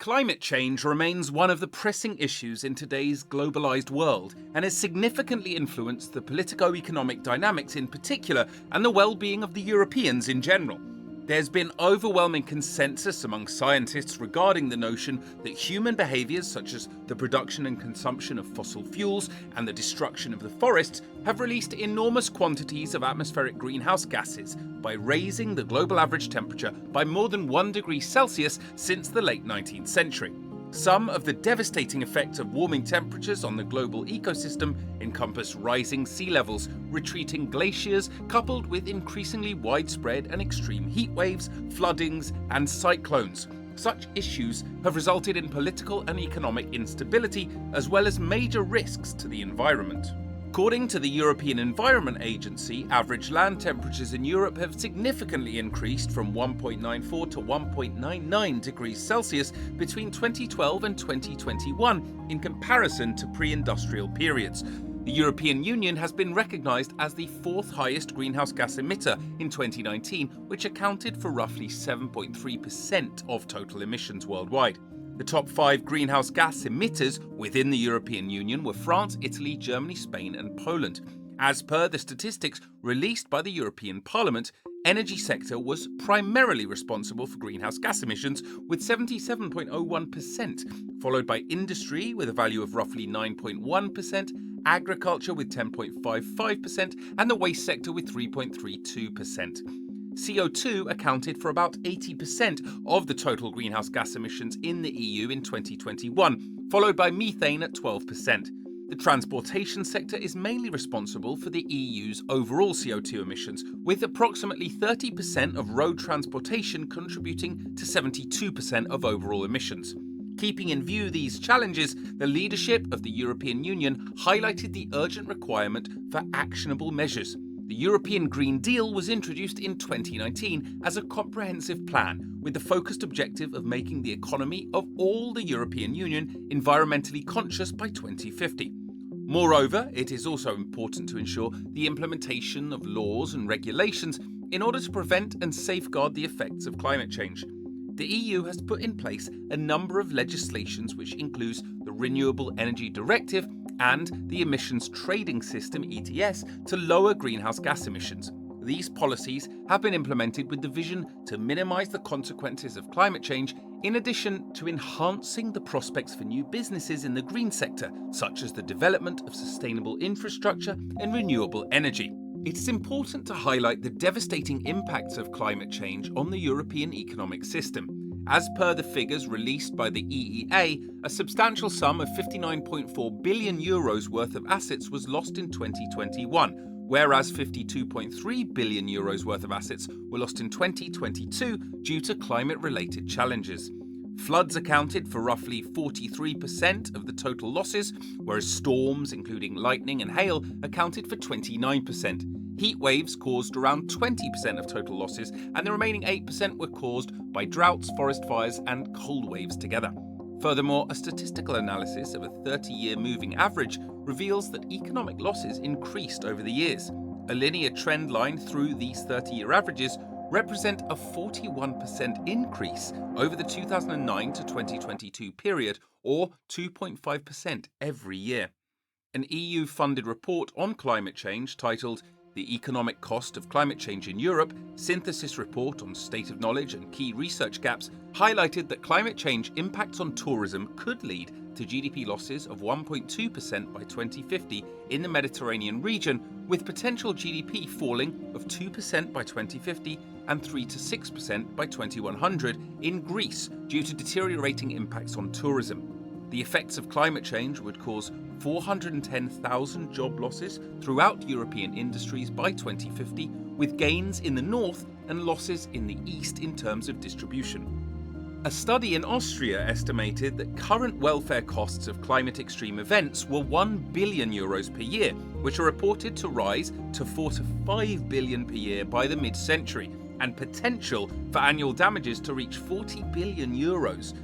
Climate change remains one of the pressing issues in today's globalized world and has significantly influenced the politico-economic dynamics in particular and the well-being of the Europeans in general. There's been overwhelming consensus among scientists regarding the notion that human behaviours such as the production and consumption of fossil fuels and the destruction of the forests have released enormous quantities of atmospheric greenhouse gases by raising the global average temperature by more than 1 degree Celsius since the late 19th century. Some of the devastating effects of warming temperatures on the global ecosystem encompass rising sea levels, retreating glaciers, coupled with increasingly widespread and extreme heat waves, floodings, and cyclones. Such issues have resulted in political and economic instability, as well as major risks to the environment. According to the European Environment Agency, average land temperatures in Europe have significantly increased from 1.94 to 1.99 degrees Celsius between 2012 and 2021 in comparison to pre-industrial periods. The European Union has been recognised as the fourth highest greenhouse gas emitter in 2019, which accounted for roughly 7.3% of total emissions worldwide. The top 5 greenhouse gas emitters within the European Union were France, Italy, Germany, Spain and Poland. As per the statistics released by the European Parliament, energy sector was primarily responsible for greenhouse gas emissions with 77.01%, followed by industry with a value of roughly 9.1%, agriculture with 10.55% and the waste sector with 3.32%. CO2 accounted for about 80% of the total greenhouse gas emissions in the EU in 2021, followed by methane at 12%. The transportation sector is mainly responsible for the EU's overall CO2 emissions, with approximately 30% of road transportation contributing to 72% of overall emissions. Keeping in view these challenges, the leadership of the European Union highlighted the urgent requirement for actionable measures. The European Green Deal was introduced in 2019 as a comprehensive plan with the focused objective of making the economy of all the European Union environmentally conscious by 2050. Moreover, it is also important to ensure the implementation of laws and regulations in order to prevent and safeguard the effects of climate change. The EU has put in place a number of legislations which includes the Renewable Energy Directive and the Emissions Trading System ETS to lower greenhouse gas emissions. These policies have been implemented with the vision to minimise the consequences of climate change, in addition to enhancing the prospects for new businesses in the green sector, such as the development of sustainable infrastructure and renewable energy. It is important to highlight the devastating impacts of climate change on the European economic system. As per the figures released by the EEA, a substantial sum of €59.4 billion worth of assets was lost in 2021, whereas €52.3 billion worth of assets were lost in 2022 due to climate-related challenges. Floods accounted for roughly 43% of the total losses, whereas storms, including lightning and hail, accounted for 29%. Heat waves caused around 20% of total losses, and the remaining 8% were caused by droughts, forest fires, and cold waves together. Furthermore, a statistical analysis of a 30-year moving average reveals that economic losses increased over the years. A linear trend line through these 30-year averages represent a 41% increase over the 2009 to 2022 period, or 2.5% every year. An EU-funded report on climate change titled The Economic Cost of Climate Change in Europe, Synthesis Report on State of Knowledge and Key Research Gaps, highlighted that climate change impacts on tourism could lead to GDP losses of 1.2% by 2050 in the Mediterranean region, with potential GDP falling of 2% by 2050 and 3 to 6% by 2100 in Greece due to deteriorating impacts on tourism. The effects of climate change would cause 410,000 job losses throughout European industries by 2050, with gains in the north and losses in the east in terms of distribution. A study in Austria estimated that current welfare costs of climate extreme events were €1 billion per year, which are reported to rise to €4 to €5 billion per year by the mid-century, and potential for annual damages to reach €40 billion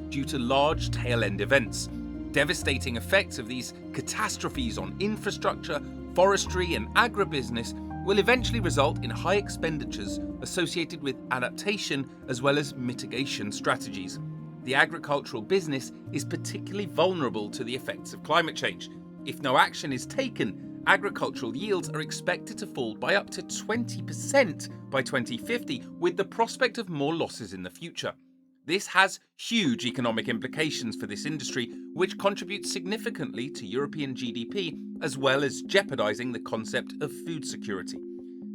due to large tail-end events. Devastating effects of these catastrophes on infrastructure, forestry and agribusiness will eventually result in high expenditures associated with adaptation as well as mitigation strategies. the agricultural business is particularly vulnerable to the effects of climate change. If no action is taken, agricultural yields are expected to fall by up to 20% by 2050, with the prospect of more losses in the future. This has huge economic implications for this industry, which contributes significantly to European GDP, as well as jeopardizing the concept of food security.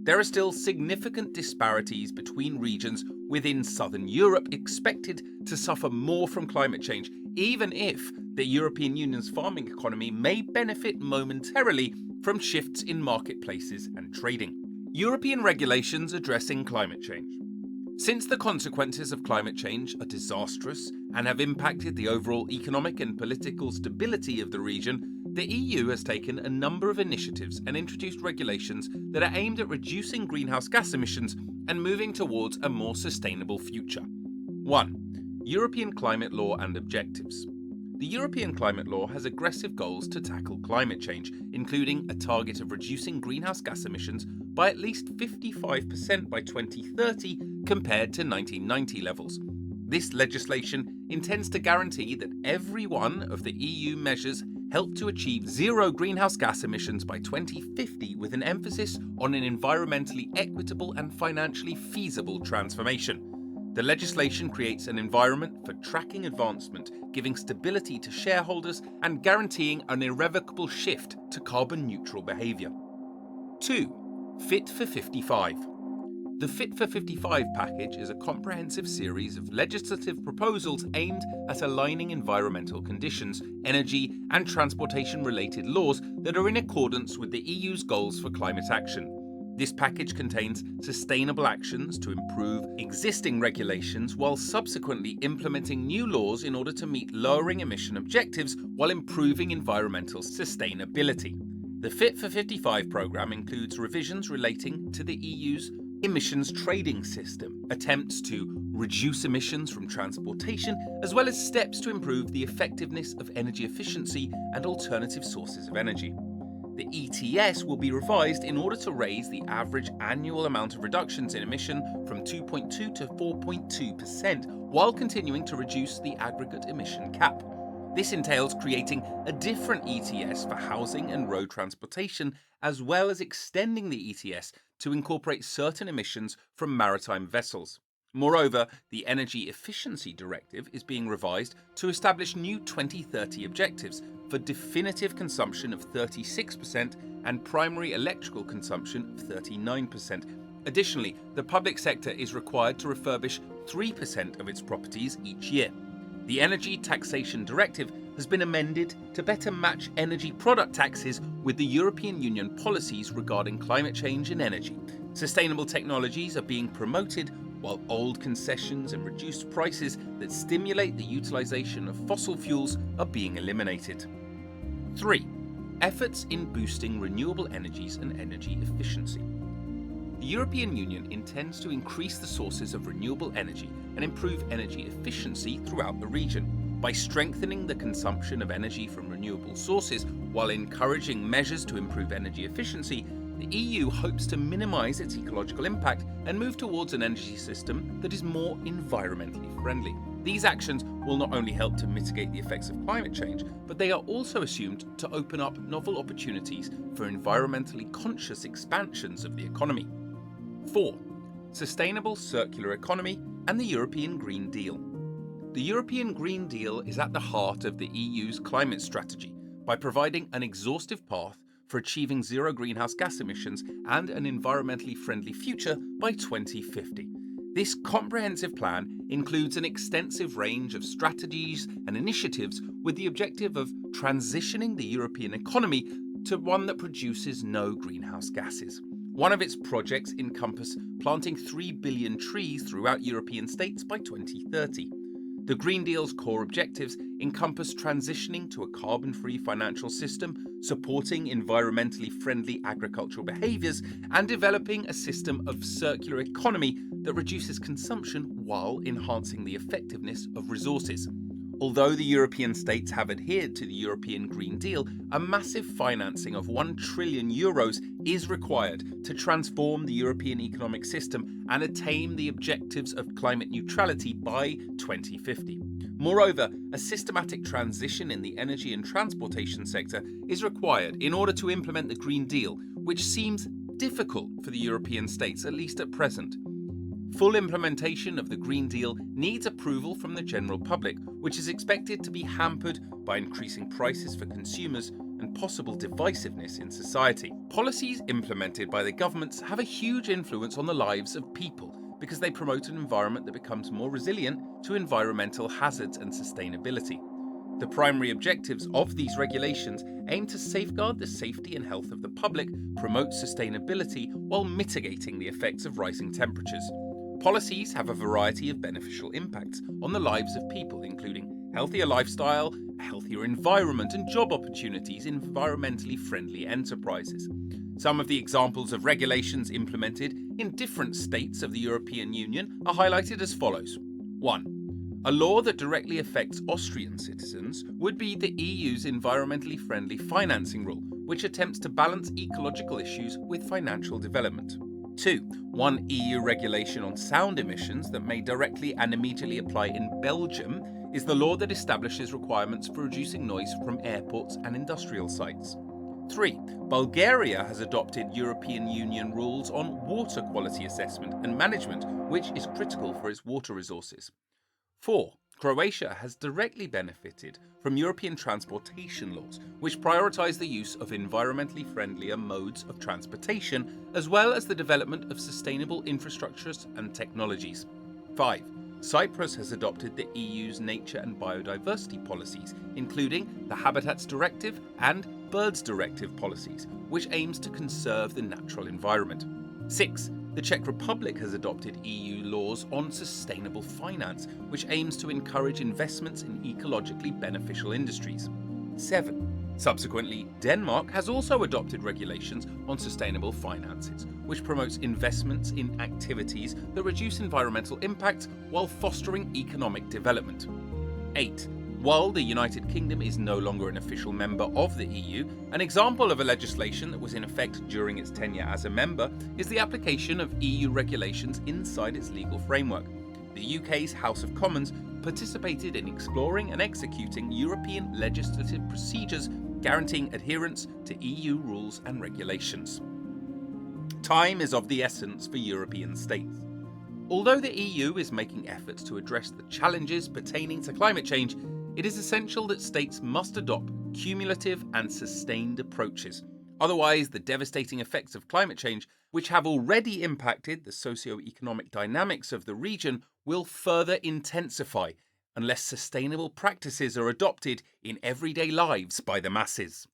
There are still significant disparities between regions within southern Europe expected to suffer more from climate change, even if the European Union's farming economy may benefit momentarily from shifts in marketplaces and trading. European regulations addressing climate change. Since the consequences of climate change are disastrous and have impacted the overall economic and political stability of the region, the EU has taken a number of initiatives and introduced regulations that are aimed at reducing greenhouse gas emissions and moving towards a more sustainable future. 1. European Climate Law and Objectives. The European Climate Law has aggressive goals to tackle climate change, including a target of reducing greenhouse gas emissions by at least 55% by 2030 compared to 1990 levels. This legislation intends to guarantee that every one of the EU measures help to achieve zero greenhouse gas emissions by 2050, with an emphasis on an environmentally equitable and financially feasible transformation. The legislation creates an environment for tracking advancement, giving stability to shareholders and guaranteeing an irrevocable shift to carbon-neutral behaviour. 2. Fit for 55. The Fit for 55 package is a comprehensive series of legislative proposals aimed at aligning environmental conditions, energy and transportation-related laws that are in accordance with the EU's goals for climate action. This package contains sustainable actions to improve existing regulations while subsequently implementing new laws in order to meet lowering emission objectives while improving environmental sustainability. The Fit for 55 programme includes revisions relating to the EU's emissions trading system, attempts to reduce emissions from transportation, as well as steps to improve the effectiveness of energy efficiency and alternative sources of energy. The ETS will be revised in order to raise the average annual amount of reductions in emission from 2.2 to 4.2%, while continuing to reduce the aggregate emission cap. This entails creating a different ETS for housing and road transportation, as well as extending the ETS to incorporate certain emissions from maritime vessels. Moreover, the Energy Efficiency Directive is being revised to establish new 2030 objectives for definitive consumption of 36% and primary electrical consumption of 39%. Additionally, the public sector is required to refurbish 3% of its properties each year. The Energy Taxation Directive has been amended to better match energy product taxes with the European Union policies regarding climate change and energy. Sustainable technologies are being promoted, while old concessions and reduced prices that stimulate the utilisation of fossil fuels are being eliminated. 3. Efforts in boosting renewable energies and energy efficiency. The European Union intends to increase the sources of renewable energy and improve energy efficiency throughout the region. By strengthening the consumption of energy from renewable sources while encouraging measures to improve energy efficiency, the EU hopes to minimise its ecological impact and move towards an energy system that is more environmentally friendly. These actions will not only help to mitigate the effects of climate change, but they are also assumed to open up novel opportunities for environmentally conscious expansions of the economy. 4. Sustainable circular economy and the European Green Deal. The European Green Deal is at the heart of the EU's climate strategy by providing an exhaustive path for achieving zero greenhouse gas emissions and an environmentally friendly future by 2050. This comprehensive plan includes an extensive range of strategies and initiatives with the objective of transitioning the European economy to one that produces no greenhouse gases. One of its projects encompasses planting 3 billion trees throughout European states by 2030. The Green Deal's core objectives encompass transitioning to a carbon-free financial system, supporting environmentally friendly agricultural behaviours, and developing a system of circular economy that reduces consumption while enhancing the effectiveness of resources. Although the European states have adhered to the European Green Deal, a massive financing of €1 trillion is required to transform the European economic system and attain the objectives of climate neutrality by 2050. Moreover, a systematic transition in the energy and transportation sector is required in order to implement the Green Deal, which seems difficult for the European states, at least at present. Full implementation of the Green Deal needs approval from the general public, which is expected to be hampered by increasing prices for consumers and possible divisiveness in society. Policies implemented by the governments have a huge influence on the lives of people because they promote an environment that becomes more resilient to environmental hazards and sustainability. The primary objectives of these regulations aim to safeguard the safety and health of the public, promote sustainability while mitigating the effects of rising temperatures. Policies have a variety of beneficial impacts on the lives of people, including healthier lifestyle, a healthier environment, and job opportunities in environmentally friendly enterprises. Some of the examples of regulations implemented in different states of the European Union are highlighted as follows. 1. A law that directly affects Austrian citizens would be the EU's environmentally friendly financing rule, which attempts to balance ecological issues with financial development. 2. One EU regulation on sound emissions that may directly and immediately apply in Belgium is the law that establishes requirements for reducing noise from airports and industrial sites. 3. Bulgaria has adopted European Union rules on water quality assessment and management, which is critical for its water resources. 4. Croatia has directly benefited from European transportation laws, which prioritise the use of environmentally friendlier modes of transportation, as well as the development of sustainable infrastructures and technologies. 5. Cyprus has adopted the EU's nature and biodiversity policies, including the Habitats Directive and Birds Directive policies, which aims to conserve the natural environment. 6. The Czech Republic has adopted EU laws on sustainable finance, which aims to encourage investments in ecologically beneficial industries. 7. Subsequently, Denmark has also adopted regulations on sustainable finances, which promotes investments in activities that reduce environmental impact while fostering economic development. 8. While the United Kingdom is no longer an official member of the EU, an example of a legislation that was in effect during its tenure as a member is the application of EU regulations inside its legal framework. The UK's House of Commons participated in exploring and executing European legislative procedures guaranteeing adherence to EU rules and regulations. Time is of the essence for European states. Although the EU is making efforts to address the challenges pertaining to climate change, it is essential that states must adopt cumulative and sustained approaches. Otherwise, the devastating effects of climate change, which have already impacted the socio-economic dynamics of the region, will further intensify unless sustainable practices are adopted in everyday lives by the masses.